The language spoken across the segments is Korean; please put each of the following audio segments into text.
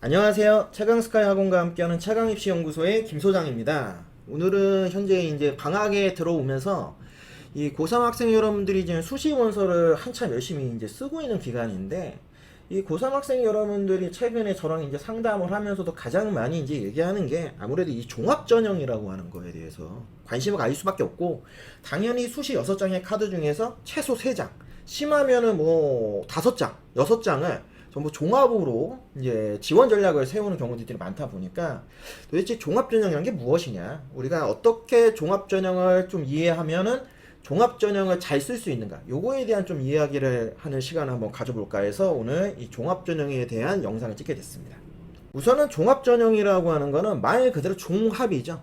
안녕하세요. 최강스카이 학원과 함께하는 최강입시연구소의 김소장입니다. 오늘은 현재 이제 방학에 들어오면서 이 고3 학생 여러분들이 지금 수시 원서를 한참 열심히 이제 쓰고 있는 기간인데, 이 고3 학생 여러분들이 최근에 저랑 이제 상담을 하면서도 가장 많이 이제 얘기하는 게 아무래도 이 종합전형이라고 하는 거에 대해서 관심을 가질 수밖에 없고, 당연히 수시 6장의 카드 중에서 최소 3장, 심하면은 뭐 5장, 6장을 전부 종합으로 이제 지원 전략을 세우는 경우들이 많다 보니까, 도대체 종합전형이란 게 무엇이냐, 우리가 어떻게 종합전형을 좀 이해하면은 종합전형을 잘 쓸 수 있는가, 요거에 대한 좀 이야기를 하는 시간을 한번 가져볼까 해서 오늘 이 종합전형에 대한 영상을 찍게 됐습니다. 우선은 종합전형이라고 하는 거는 말 그대로 종합이죠.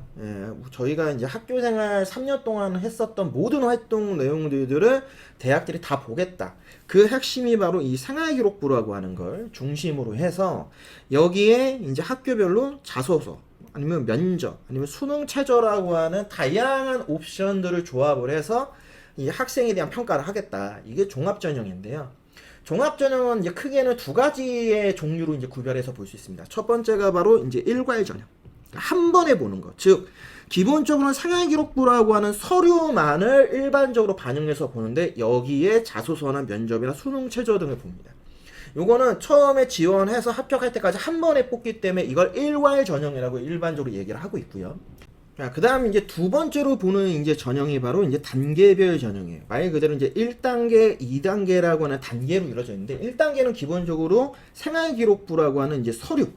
저희가 이제 학교생활 3년 동안 했었던 모든 활동 내용들을 대학들이 다 보겠다. 그 핵심이 바로 이 생활기록부라고 하는 걸 중심으로 해서, 여기에 이제 학교별로 자소서, 아니면 면접, 아니면 수능 최저라고 하는 다양한 옵션들을 조합을 해서 이 학생에 대한 평가를 하겠다. 이게 종합전형인데요. 종합전형은 이제 크게는 두 가지의 종류로 이제 구별해서 볼 수 있습니다. 첫 번째가 바로 이제 일괄 전형. 한 번에 보는 것. 즉, 기본적으로는 생활기록부라고 하는 서류만을 일반적으로 반영해서 보는데, 여기에 자소서나 면접이나 수능 최저 등을 봅니다. 요거는 처음에 지원해서 합격할 때까지 한 번에 뽑기 때문에 이걸 일괄 전형이라고 일반적으로 얘기를 하고 있고요. 자, 그 다음 이제 두 번째로 보는 이제 전형이 바로 이제 단계별 전형이에요. 말 그대로 이제 1단계, 2단계라고 하는 단계로 이루어져 있는데, 1단계는 기본적으로 생활기록부라고 하는 이제 서류,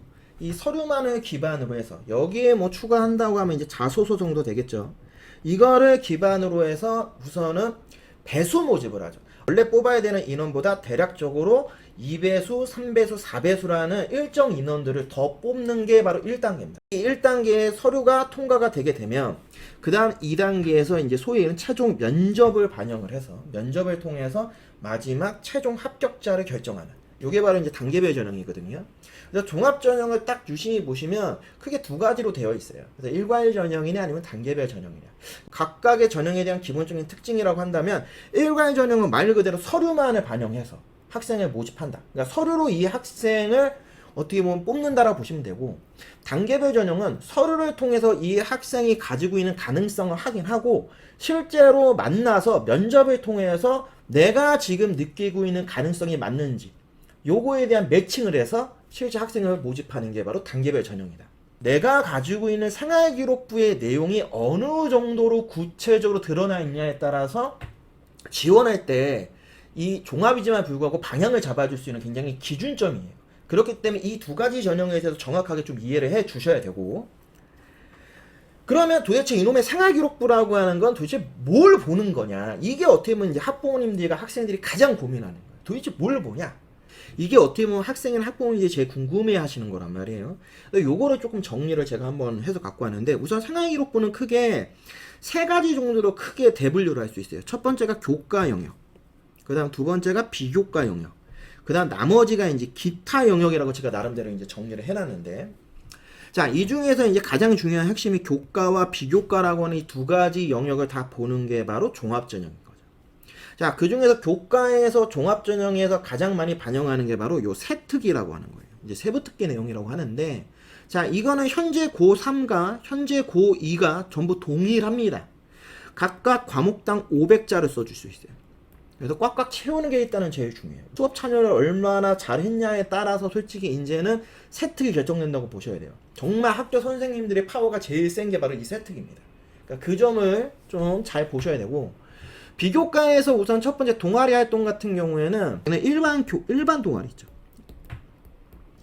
이 서류만을 기반으로 해서, 여기에 뭐 추가한다고 하면 이제 자소서 정도 되겠죠. 이거를 기반으로 해서 우선은 배수 모집을 하죠. 원래 뽑아야 되는 인원보다 대략적으로 2배수, 3배수, 4배수라는 일정 인원들을 더 뽑는 게 바로 1단계입니다. 이 1단계의 서류가 통과가 되게 되면, 그 다음 2단계에서 이제 소위 얘기하는 최종 면접을 반영을 해서, 면접을 통해서 마지막 최종 합격자를 결정하는, 이게 바로 이제 단계별 전형이거든요. 그래서 종합 전형을 딱 유심히 보시면 크게 두 가지로 되어 있어요. 그래서 일괄 전형이냐 아니면 단계별 전형이냐. 각각의 전형에 대한 기본적인 특징이라고 한다면, 일괄 전형은 말 그대로 서류만을 반영해서 학생을 모집한다. 그러니까 서류로 이 학생을 어떻게 보면 뽑는다라고 보시면 되고, 단계별 전형은 서류를 통해서 이 학생이 가지고 있는 가능성을 확인하고, 실제로 만나서 면접을 통해서 내가 지금 느끼고 있는 가능성이 맞는지, 요거에 대한 매칭을 해서 실제 학생을 모집하는 게 바로 단계별 전형이다. 내가 가지고 있는 생활기록부의 내용이 어느 정도로 구체적으로 드러나 있냐에 따라서 지원할 때 이 종합이지만 불구하고 방향을 잡아줄 수 있는 굉장히 기준점이에요. 그렇기 때문에 이 두 가지 전형에 대해서 정확하게 좀 이해를 해 주셔야 되고, 그러면 도대체 이놈의 생활기록부라고 하는 건 도대체 뭘 보는 거냐, 이게 어떻게 보면 이제 학부모님들과 학생들이 가장 고민하는 거예요. 도대체 뭘 보냐, 이게 어떻게 보면 학생이나 학부모님들이 제일 궁금해 하시는 거란 말이에요. 요거를 조금 정리를 제가 한번 해서 갖고 왔는데, 우선 생활기록부는 크게 세 가지 정도로 크게 대분류를 할 수 있어요. 첫 번째가 교과 영역, 그 다음 두 번째가 비교과 영역, 그 다음 나머지가 이제 기타 영역이라고 제가 나름대로 이제 정리를 해놨는데, 자, 이 중에서 이제 가장 중요한 핵심이 교과와 비교과라고 하는 이 두 가지 영역을 다 보는 게 바로 종합전형인 거죠. 자, 그 중에서 교과에서 종합전형에서 가장 많이 반영하는 게 바로 요 세특기라고 하는 거예요. 이제 세부특기 내용이라고 하는데, 자, 이거는 현재 고3과 현재 고2가 전부 동일합니다. 각각 과목당 500자를 써줄 수 있어요. 그래서 꽉꽉 채우는 게 일단은 제일 중요해요. 수업 참여를 얼마나 잘했냐에 따라서 솔직히 이제는 세특이 결정된다고 보셔야 돼요. 정말 학교 선생님들의 파워가 제일 센 게 바로 이 세특입니다. 그러니까 그 점을 좀 잘 보셔야 되고, 비교과에서 우선 첫 번째 동아리 활동 같은 경우에는 일반 동아리 있죠.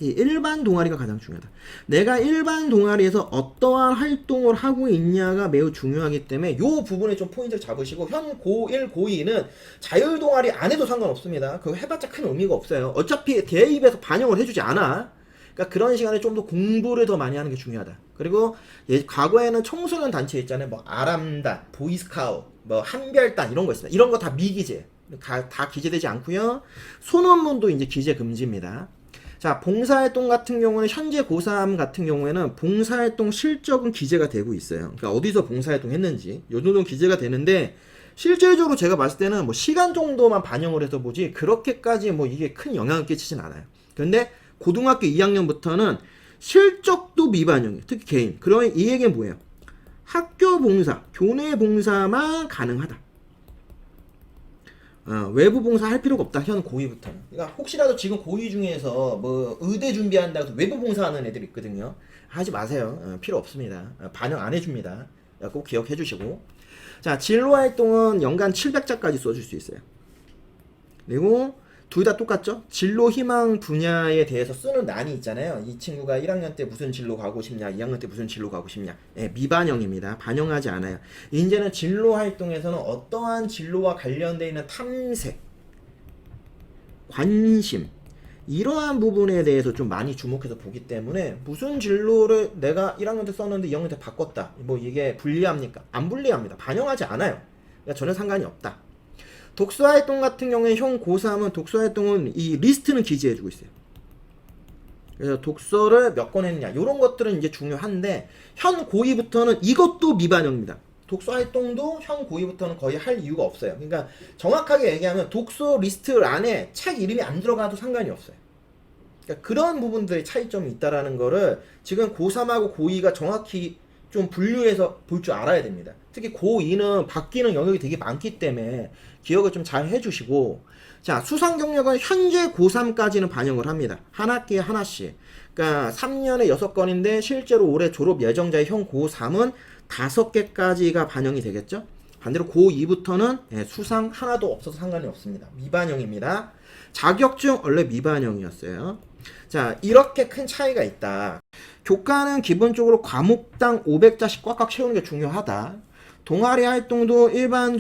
이 일반 동아리가 가장 중요하다. 내가 일반 동아리에서 어떠한 활동을 하고 있냐가 매우 중요하기 때문에 이 부분에 좀 포인트를 잡으시고, 현 고1, 고2는 자율 동아리 안 해도 상관없습니다. 그거 해봤자 큰 의미가 없어요. 어차피 대입에서 반영을 해주지 않아. 그러니까 그런 시간에 좀 더 공부를 더 많이 하는 게 중요하다. 그리고 과거에는 청소년 단체 있잖아요. 뭐 아람단, 보이스카우트, 뭐 한별단 이런 거 있습니다. 이런 거 다 미기재. 다 기재되지 않고요. 소논문도 이제 기재 금지입니다. 자, 봉사활동 같은 경우는 현재 고3 같은 경우에는 봉사활동 실적은 기재가 되고 있어요. 그러니까 어디서 봉사활동 했는지 요 정도는 기재가 되는데, 실질적으로 제가 봤을 때는 뭐 시간 정도만 반영을 해서 보지 그렇게까지 뭐 이게 큰 영향을 끼치진 않아요. 근데 고등학교 2학년부터는 실적도 미반영이에요. 특히 개인. 그러면 이 얘기는 뭐예요? 학교 봉사, 교내 봉사만 가능하다. 외부 봉사 할 필요가 없다. 현 고2부터는. 그러니까 혹시라도 지금 고2 중에서 뭐 의대 준비한다고 해서 외부 봉사하는 애들 있거든요. 하지 마세요. 필요 없습니다. 반영 안 해줍니다. 꼭 기억해 주시고. 자, 진로 활동은 연간 700자까지 써줄 수 있어요. 그리고 둘 다 똑같죠? 진로 희망 분야에 대해서 쓰는 난이 있잖아요. 이 친구가 1학년 때 무슨 진로 가고 싶냐, 2학년 때 무슨 진로 가고 싶냐. 예, 미반영입니다. 반영하지 않아요. 이제는 진로 활동에서는 어떠한 진로와 관련되어 있는 탐색, 관심, 이러한 부분에 대해서 좀 많이 주목해서 보기 때문에 무슨 진로를 내가 1학년 때 썼는데 2학년 때 바꿨다. 뭐 이게 불리합니까? 안 불리합니다. 반영하지 않아요. 그러니까 전혀 상관이 없다. 독서활동 같은 경우에 형 고3은 독서활동은 이 리스트는 기재해주고 있어요. 그래서 독서를 몇 권 했냐 이런 것들은 이제 중요한데 현 고2부터는 이것도 미반영입니다. 독서활동도 현 고2부터는 거의 할 이유가 없어요. 그러니까 정확하게 얘기하면 독서 리스트 안에 책 이름이 안 들어가도 상관이 없어요. 그러니까 그런 부분들의 차이점이 있다라는 거를 지금 고3하고 고2가 정확히 좀 분류해서 볼 줄 알아야 됩니다. 특히 고2는 바뀌는 영역이 되게 많기 때문에 기억을 좀 잘 해주시고, 자, 수상 경력은 현재 고3까지는 반영을 합니다. 한 학기에 하나씩. 그러니까 3년에 6건인데 실제로 올해 졸업 예정자의 형 고3은 5개까지가 반영이 되겠죠? 반대로 고2부터는 수상 하나도 없어서 상관이 없습니다. 미반영입니다. 자격증 원래 미반영이었어요. 자, 이렇게 큰 차이가 있다. 교과는 기본적으로 과목당 500자씩 꽉꽉 채우는 게 중요하다. 동아리 활동도 일반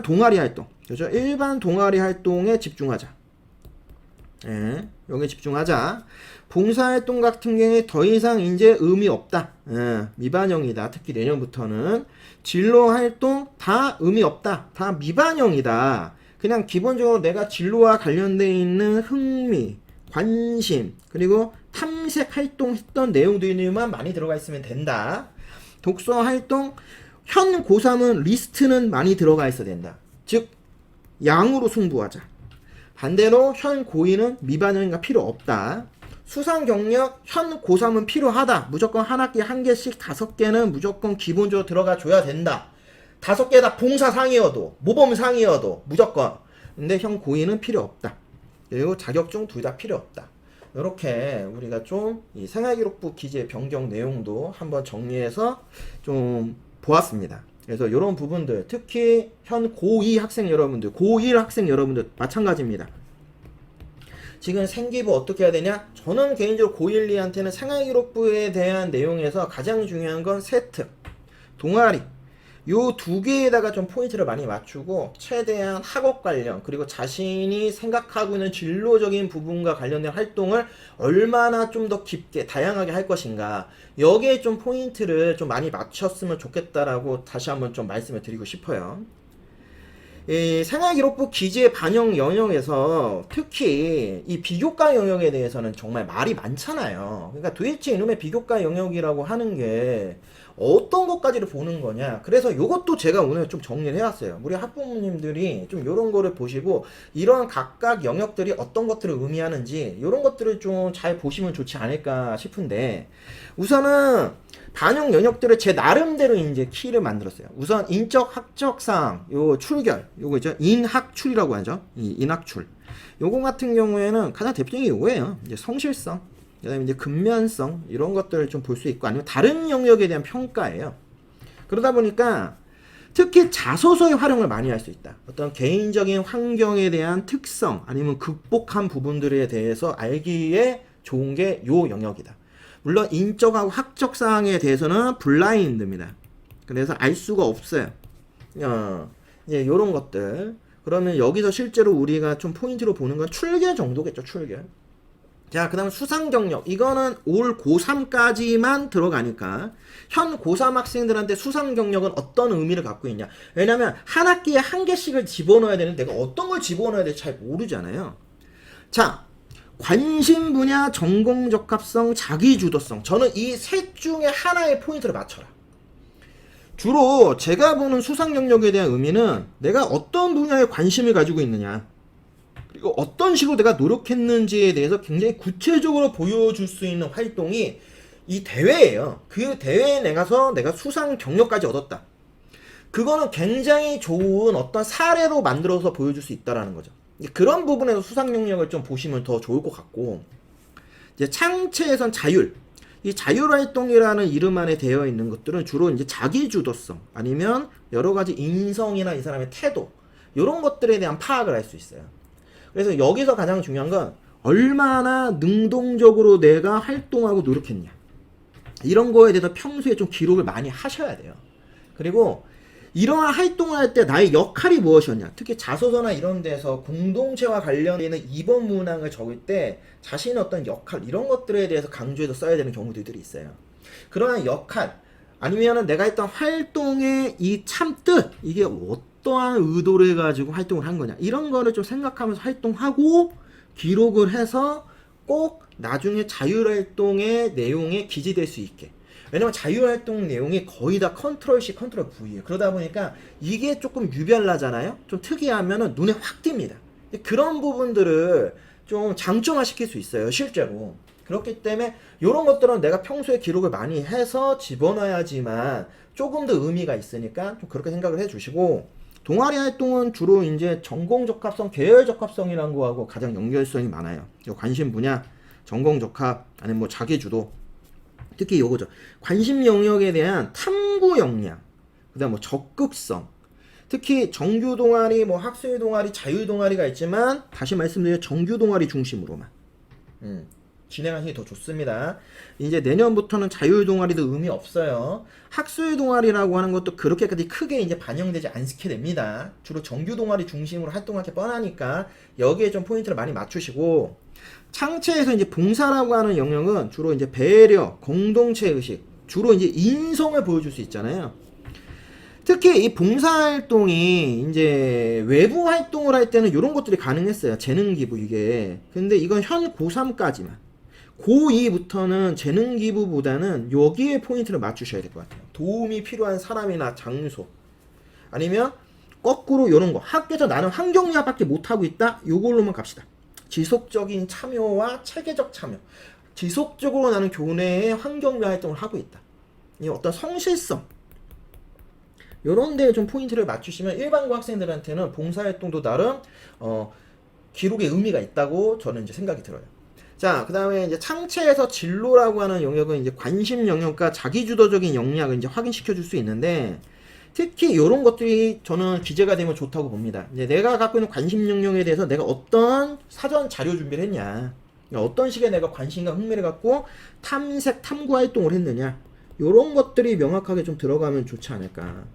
동아리 활동, 그죠? 일반 동아리 활동에 집중하자. 예, 여기에 집중하자. 봉사활동 같은 경우에 더 이상 이제 의미 없다. 예, 미반영이다. 특히 내년부터는 진로활동 다 의미 없다. 다 미반영이다. 그냥 기본적으로 내가 진로와 관련되어 있는 흥미, 관심, 그리고 탐색 활동했던 내용들만 많이 들어가 있으면 된다. 독서 활동 현 고3은 리스트는 많이 들어가 있어야 된다. 즉 양으로 승부하자. 반대로 현 고2는 미반영인가 필요 없다. 수상 경력 현 고3은 필요하다. 무조건 한 학기에 한 개씩 5개는 무조건 기본적으로 들어가 줘야 된다. 5개 다 봉사상이어도 모범상이어도 무조건. 근데 현 고2는 필요 없다. 그리고 자격증 둘 다 필요 없다. 이렇게 우리가 좀 이 생활기록부 기재 변경 내용도 한번 정리해서 좀 보았습니다. 그래서 이런 부분들, 특히 현 고2 학생 여러분들, 고1 학생 여러분들 마찬가지입니다. 지금 생기부 어떻게 해야 되냐? 저는 개인적으로 고1, 2한테는 생활기록부에 대한 내용에서 가장 중요한 건 세트, 동아리, 요 두 개에다가 좀 포인트를 많이 맞추고 최대한 학업 관련 그리고 자신이 생각하고 있는 진로적인 부분과 관련된 활동을 얼마나 좀 더 깊게 다양하게 할 것인가, 여기에 좀 포인트를 좀 많이 맞췄으면 좋겠다라고 다시 한번 좀 말씀을 드리고 싶어요. 이 생활기록부 기재 반영 영역에서 특히 이 비교과 영역에 대해서는 정말 말이 많잖아요. 그러니까 도대체 이놈의 비교과 영역이라고 하는 게 어떤 것까지를 보는 거냐. 그래서 이것도 제가 오늘 좀 정리를 해왔어요. 우리 학부모님들이 좀 이런 거를 보시고 이러한 각각 영역들이 어떤 것들을 의미하는지 이런 것들을 좀 잘 보시면 좋지 않을까 싶은데, 우선은 반영 영역들을 제 나름대로 이제 키를 만들었어요. 우선 인적 학적상 요 출결 요거 있죠. 인학출이라고 하죠. 이 인학출. 요거 같은 경우에는 가장 대표적인 게 요거예요. 이제 성실성, 그다음에 이제 근면성 이런 것들을 좀 볼 수 있고, 아니면 다른 영역에 대한 평가예요. 그러다 보니까 특히 자소서의 활용을 많이 할 수 있다. 어떤 개인적인 환경에 대한 특성 아니면 극복한 부분들에 대해서 알기에 좋은 게 요 영역이다. 물론 인적하고 학적 사항에 대해서는 블라인드입니다. 그래서 알 수가 없어요. 이제 요런 것들. 그러면 여기서 실제로 우리가 좀 포인트로 보는 건 출결 정도겠죠, 출결. 자, 그 다음 수상 경력. 이거는 올 고3까지만 들어가니까 현 고3 학생들한테 수상 경력은 어떤 의미를 갖고 있냐. 왜냐면 한 학기에 한 개씩을 집어넣어야 되는데 내가 어떤 걸 집어넣어야 될지 잘 모르잖아요. 자, 관심 분야, 전공 적합성, 자기 주도성. 저는 이 셋 중에 하나의 포인트를 맞춰라. 주로 제가 보는 수상 경력에 대한 의미는 내가 어떤 분야에 관심을 가지고 있느냐. 그리고 어떤 식으로 내가 노력했는지에 대해서 굉장히 구체적으로 보여줄 수 있는 활동이 이 대회예요. 그 대회에 나가서 내가 수상 경력까지 얻었다. 그거는 굉장히 좋은 어떤 사례로 만들어서 보여줄 수 있다라는 거죠. 그런 부분에서 수상 경력을 좀 보시면 더 좋을 것 같고, 이제 창체에선 자율. 이 자율활동이라는 이름 안에 되어 있는 것들은 주로 이제 자기주도성 아니면 여러 가지 인성이나 이 사람의 태도 이런 것들에 대한 파악을 할 수 있어요. 그래서 여기서 가장 중요한 건 얼마나 능동적으로 내가 활동하고 노력했냐 이런 거에 대해서 평소에 좀 기록을 많이 하셔야 돼요. 그리고 이러한 활동을 할 때 나의 역할이 무엇이었냐, 특히 자소서나 이런 데서 공동체와 관련되는 이번 문항을 적을 때 자신의 어떤 역할 이런 것들에 대해서 강조해서 써야 되는 경우들이 있어요. 그러한 역할 아니면은 내가 했던 활동의 이 참뜻, 이게 어떠한 의도를 가지고 활동을 한 거냐 이런 거를 좀 생각하면서 활동하고 기록을 해서 꼭 나중에 자율활동의 내용에 기재될 수 있게. 왜냐면 자율활동 내용이 거의 다 컨트롤 C, 컨트롤 V예요. 그러다 보니까 이게 조금 유별나잖아요. 좀 특이하면은 눈에 확 띕니다. 그런 부분들을 좀 장점화 시킬 수 있어요, 실제로. 그렇기 때문에 이런 것들은 내가 평소에 기록을 많이 해서 집어넣어야지만 조금 더 의미가 있으니까 좀 그렇게 생각을 해주시고, 동아리 활동은 주로 이제 전공 적합성, 계열 적합성이라는 거하고 가장 연결성이 많아요. 관심 분야, 전공 적합, 아니면 뭐 자기 주도. 특히 요거죠. 관심 영역에 대한 탐구 역량, 그 다음 뭐 적극성. 특히 정규 동아리, 뭐 학술 동아리, 자율 동아리가 있지만, 다시 말씀드리면 정규 동아리 중심으로만 진행하시기 더 좋습니다. 이제 내년부터는 자율 동아리도 의미 없어요. 학술 동아리라고 하는 것도 그렇게까지 크게 이제 반영되지 않게 됩니다. 주로 정규 동아리 중심으로 활동할 게 뻔하니까 여기에 좀 포인트를 많이 맞추시고, 창체에서 이제 봉사라고 하는 영역은 주로 이제 배려, 공동체 의식, 주로 이제 인성을 보여줄 수 있잖아요. 특히 이 봉사활동이 이제 외부 활동을 할 때는 이런 것들이 가능했어요. 재능 기부 이게. 근데 이건 현 고3까지만. 고2부터는 재능 기부보다는 여기에 포인트를 맞추셔야 될 것 같아요. 도움이 필요한 사람이나 장소. 아니면 거꾸로 이런 거. 학교에서 나는 환경미화밖에 못하고 있다? 요걸로만 갑시다. 지속적인 참여와 체계적 참여. 지속적으로 나는 교내에 환경미화 활동을 하고 있다. 이 어떤 성실성. 요런 데에 좀 포인트를 맞추시면 일반고 학생들한테는 봉사활동도 나름 기록의 의미가 있다고 저는 이제 생각이 들어요. 자, 그 다음에 이제 창체에서 진로라고 하는 영역은 이제 관심 영역과 자기주도적인 역량을 이제 확인시켜 줄 수 있는데, 특히 이런 것들이 저는 기재가 되면 좋다고 봅니다. 이제 내가 갖고 있는 관심 영역에 대해서 내가 어떤 사전 자료 준비를 했냐, 어떤 식의 내가 관심과 흥미를 갖고 탐색, 탐구 활동을 했느냐, 이런 것들이 명확하게 좀 들어가면 좋지 않을까.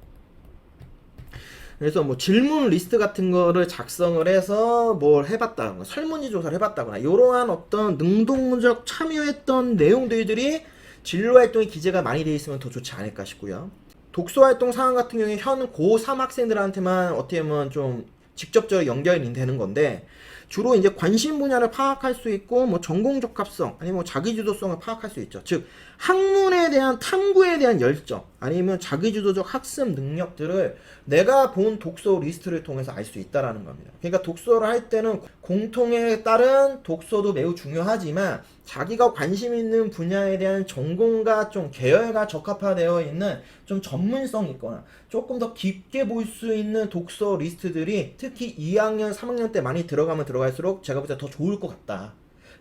그래서 뭐 질문 리스트 같은 거를 작성을 해서 뭘 해봤다거나 설문지 조사를 해봤다거나 이러한 어떤 능동적 참여했던 내용들이 진로 활동의 기재가 많이 되어 있으면 더 좋지 않을까 싶고요. 독서 활동 상황 같은 경우에 현 고3 학생들한테만 어떻게 보면 좀 직접적으로 연결이 되는 건데, 주로 이제 관심 분야를 파악할 수 있고, 뭐 전공 적합성, 아니면 뭐 자기주도성을 파악할 수 있죠. 즉, 학문에 대한 탐구에 대한 열정, 아니면 자기주도적 학습 능력들을 내가 본 독서 리스트를 통해서 알 수 있다라는 겁니다. 그러니까 독서를 할 때는 공통에 따른 독서도 매우 중요하지만, 자기가 관심 있는 분야에 대한 전공과 좀 계열과 적합화되어 있는 좀 전문성 있거나 조금 더 깊게 볼 수 있는 독서 리스트들이 특히 2학년, 3학년 때 많이 들어가면 들어갈수록 제가 볼 때 더 좋을 것 같다.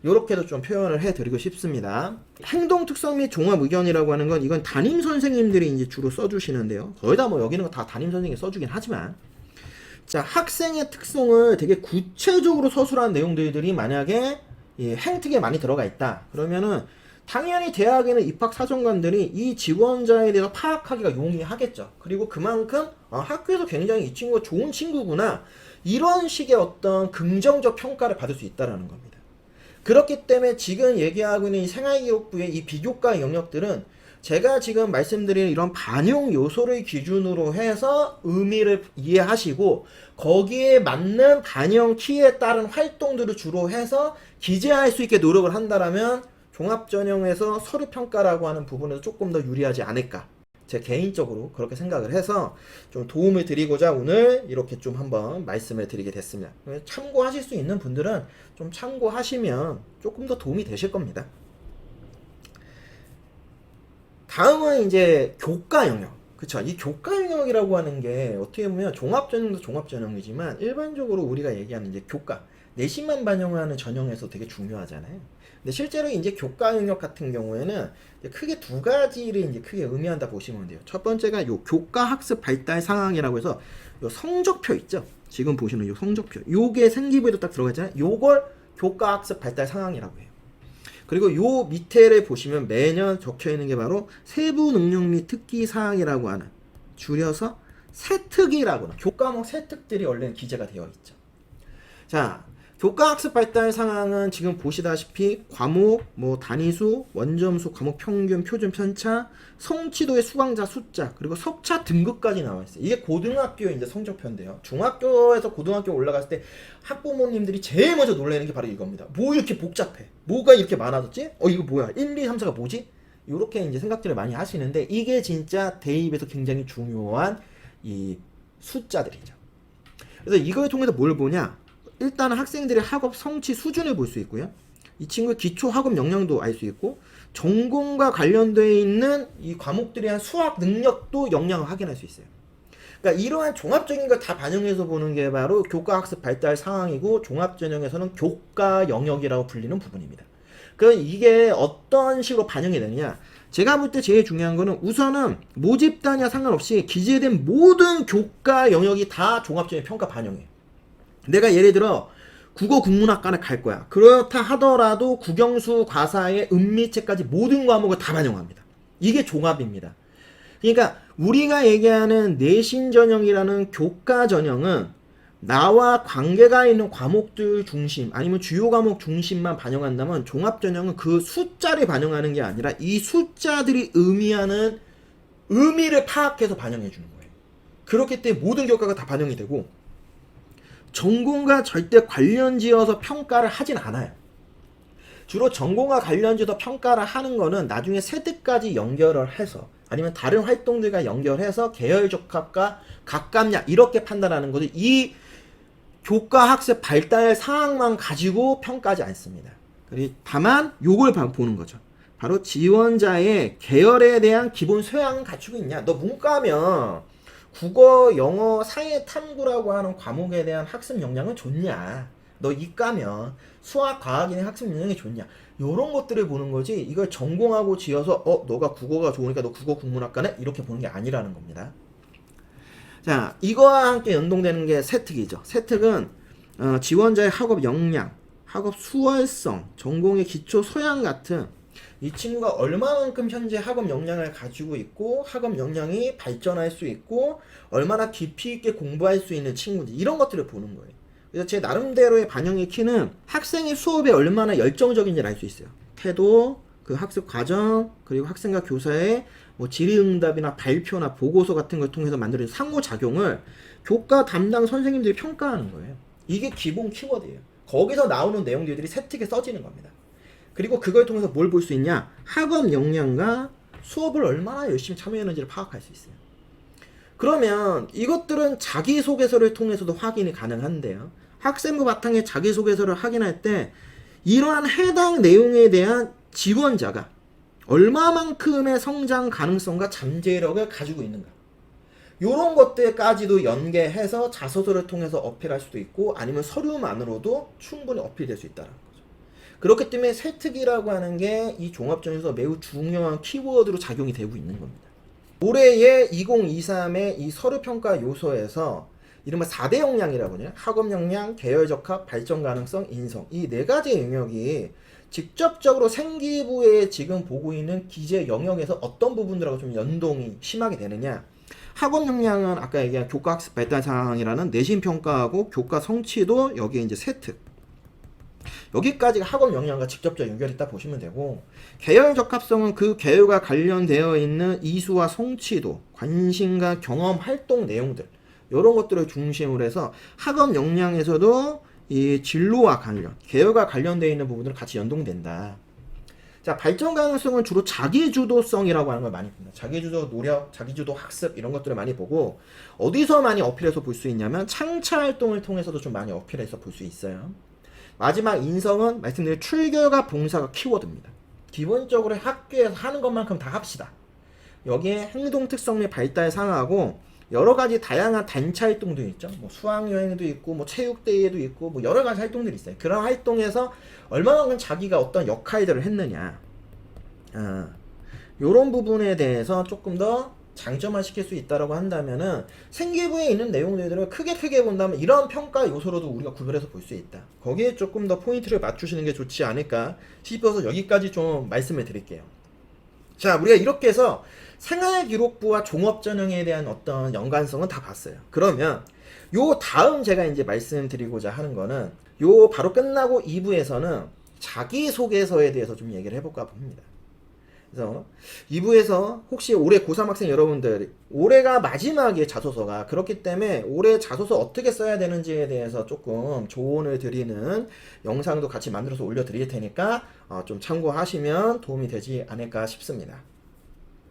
요렇게도 좀 표현을 해드리고 싶습니다. 행동 특성 및 종합 의견이라고 하는 건 이건 담임 선생님들이 이제 주로 써주시는데요. 거의 다 뭐 여기는 다 담임 선생님이 써주긴 하지만, 자, 학생의 특성을 되게 구체적으로 서술한 내용들이 만약에 행특에 많이 들어가 있다. 그러면은 당연히 대학에는 입학사정관들이 이 지원자에 대해서 파악하기가 용이하겠죠. 그리고 그만큼 학교에서 굉장히 이 친구가 좋은 친구구나, 이런 식의 어떤 긍정적 평가를 받을 수 있다는 겁니다. 그렇기 때문에 지금 얘기하고 있는 이 생활기록부의 이 비교과 영역들은 제가 지금 말씀드린 이런 반용 요소를 기준으로 해서 의미를 이해하시고, 거기에 맞는 반영 키에 따른 활동들을 주로 해서 기재할 수 있게 노력을 한다라면 종합전형에서 서류평가라고 하는 부분에서 조금 더 유리하지 않을까. 제 개인적으로 그렇게 생각을 해서 좀 도움을 드리고자 오늘 이렇게 좀 한번 말씀을 드리게 됐습니다. 참고하실 수 있는 분들은 좀 참고하시면 조금 더 도움이 되실 겁니다. 다음은 이제 교과 영역. 그쵸. 이 교과 영역이라고 하는 게 어떻게 보면 종합전형도 종합전형이지만 일반적으로 우리가 얘기하는 이제 교과, 내신만 반영하는 전형에서 되게 중요하잖아요. 근데 실제로 이제 교과 영역 같은 경우에는 크게 두 가지를 이제 크게 의미한다 보시면 돼요. 첫 번째가 요 교과 학습 발달 상황이라고 해서 요 성적표 있죠. 지금 보시는 요 성적표. 요게 생기부에도 딱 들어가 있잖아요. 요걸 교과 학습 발달 상황이라고 해요. 그리고 요 밑에를 보시면 매년 적혀 있는 게 바로 세부 능력 및 특기 사항이라고 하는, 줄여서 세특이라고 하는 교과목 세특들이 원래는 기재가 되어 있죠. 자, 교과 학습 발달 상황은 지금 보시다시피 과목, 뭐 단위수, 원점수, 과목 평균, 표준 편차, 성취도의 수강자 숫자, 그리고 석차 등급까지 나와 있어요. 이게 고등학교의 이제 성적표인데요. 중학교에서 고등학교 올라갔을 때 학부모님들이 제일 먼저 놀라는 게 바로 이겁니다. 뭐 이렇게 복잡해? 뭐가 이렇게 많아졌지? 이거 뭐야? 1, 2, 3, 4가 뭐지? 이렇게 이제 생각들을 많이 하시는데 이게 진짜 대입에서 굉장히 중요한 이 숫자들이죠. 그래서 이걸 통해서 뭘 보냐? 일단은 학생들의 학업 성취 수준을 볼 수 있고요. 이 친구의 기초 학업 역량도 알 수 있고, 전공과 관련되어 있는 이 과목들에 대한 수학 능력도 역량을 확인할 수 있어요. 그러니까 이러한 종합적인 걸 다 반영해서 보는 게 바로 교과 학습 발달 상황이고, 종합전형에서는 교과 영역이라고 불리는 부분입니다. 그럼 이게 어떤 식으로 반영이 되느냐? 제가 볼 때 제일 중요한 거는 우선은 모집 단위와 상관없이 기재된 모든 교과 영역이 다 종합전형 평가 반영해요. 내가 예를 들어 국어 국문학과를 갈 거야. 그렇다 하더라도 국영수 과사의 은미책까지 모든 과목을 다 반영합니다. 이게 종합입니다. 그러니까 우리가 얘기하는 내신 전형이라는 교과 전형은 나와 관계가 있는 과목들 중심, 아니면 주요 과목 중심만 반영한다면, 종합 전형은 그 숫자를 반영하는 게 아니라 이 숫자들이 의미하는 의미를 파악해서 반영해 주는 거예요. 그렇기 때문에 모든 교과가 다 반영이 되고, 전공과 절대 관련지어서 평가를 하진 않아요. 주로 전공과 관련지어서 평가를 하는 거는 나중에 세대까지 연결을 해서, 아니면 다른 활동들과 연결해서 계열 적합과 가깝냐 이렇게 판단하는 거죠. 이 교과 학습 발달 사항만 가지고 평가하지 않습니다. 다만 요걸 보는 거죠. 바로 지원자의 계열에 대한 기본 소양은 갖추고 있냐. 너 문과면 국어, 영어, 사회 탐구라고 하는 과목에 대한 학습 역량은 좋냐? 너 이과면 수학, 과학에 대한 학습 역량이 좋냐? 요런 것들을 보는 거지, 이걸 전공하고 지어서 너가 국어가 좋으니까 너 국어 국문학과네? 이렇게 보는 게 아니라는 겁니다. 자, 이거와 함께 연동되는 게 세특이죠. 세특은 지원자의 학업 역량, 학업 수월성, 전공의 기초 소양 같은 이 친구가 얼마만큼 현재 학업 역량을 가지고 있고 학업 역량이 발전할 수 있고 얼마나 깊이 있게 공부할 수 있는 친구인지, 이런 것들을 보는 거예요. 그래서 제 나름대로의 반영의 키는 학생의 수업에 얼마나 열정적인지를 알 수 있어요. 태도, 그 학습 과정, 그리고 학생과 교사의 뭐 질의응답이나 발표나 보고서 같은 걸 통해서 만드는 상호작용을 교과 담당 선생님들이 평가하는 거예요. 이게 기본 키워드예요. 거기서 나오는 내용들이 세특에 써지는 겁니다. 그리고 그걸 통해서 뭘 볼 수 있냐? 학업 역량과 수업을 얼마나 열심히 참여했는지를 파악할 수 있어요. 그러면 이것들은 자기소개서를 통해서도 확인이 가능한데요. 학생부 바탕에 자기소개서를 확인할 때 이러한 해당 내용에 대한 지원자가 얼마만큼의 성장 가능성과 잠재력을 가지고 있는가, 이런 것들까지도 연계해서 자소서를 통해서 어필할 수도 있고, 아니면 서류만으로도 충분히 어필될 수 있다는 거죠. 그렇기 때문에 세특이라고 하는 게 이 종합전형에서 매우 중요한 키워드로 작용이 되고 있는 겁니다. 올해의 2023의 이 서류평가 요소에서 이른바 4대 역량이라고 하죠. 학업 역량, 계열 적합, 발전 가능성, 인성, 이 네 가지 영역이 직접적으로 생기부에 지금 보고 있는 기재 영역에서 어떤 부분들하고 좀 연동이 심하게 되느냐. 학업 역량은 아까 얘기한 교과 학습 발달 상황이라는 내신 평가하고 교과 성취도, 여기에 이제 세특, 여기까지가 학업 역량과 직접적 연결이 있다 보시면 되고, 계열 적합성은 그 계열과 관련되어 있는 이수와 성취도, 관심과 경험, 활동 내용들, 이런 것들을 중심으로 해서 학업 역량에서도 이 진로와 관련, 계열과 관련되어 있는 부분들은 같이 연동된다. 자, 발전 가능성은 주로 자기주도성이라고 하는 걸 많이 봅니다. 자기주도 노력, 자기주도 학습 이런 것들을 많이 보고 어디서 많이 어필해서 볼 수 있냐면 창차 활동을 통해서도 좀 많이 어필해서 볼 수 있어요. 마지막 인성은 말씀드린 출결과 봉사가 키워드입니다. 기본적으로 학교에서 하는 것만큼 다 합시다. 여기에 행동 특성 및 발달 상하고 여러 가지 다양한 단체 활동도 있죠. 뭐 수학여행도 있고, 뭐 체육대회도 있고, 뭐 여러 가지 활동들이 있어요. 그런 활동에서 얼마만큼 자기가 어떤 역할들을 했느냐. 요런 부분에 대해서 조금 더 장점화 시킬 수 있다라고 한다면은 생기부에 있는 내용들을 크게 본다면 이런 평가 요소로도 우리가 구별해서 볼 수 있다. 거기에 조금 더 포인트를 맞추시는 게 좋지 않을까 싶어서 여기까지 좀 말씀을 드릴게요. 자, 우리가 이렇게 해서 생활기록부와 종합전형에 대한 어떤 연관성은 다 봤어요. 그러면 요 다음 제가 이제 말씀드리고자 하는 거는 요 바로 끝나고 2부에서는 자기소개서에 대해서 좀 얘기를 해볼까 봅니다. 그래서 2부에서 혹시 올해 고3 학생 여러분들 올해가 마지막에 자소서가 그렇기 때문에 올해 자소서 어떻게 써야 되는지에 대해서 조금 조언을 드리는 영상도 같이 만들어서 올려드릴 테니까 좀 참고하시면 도움이 되지 않을까 싶습니다.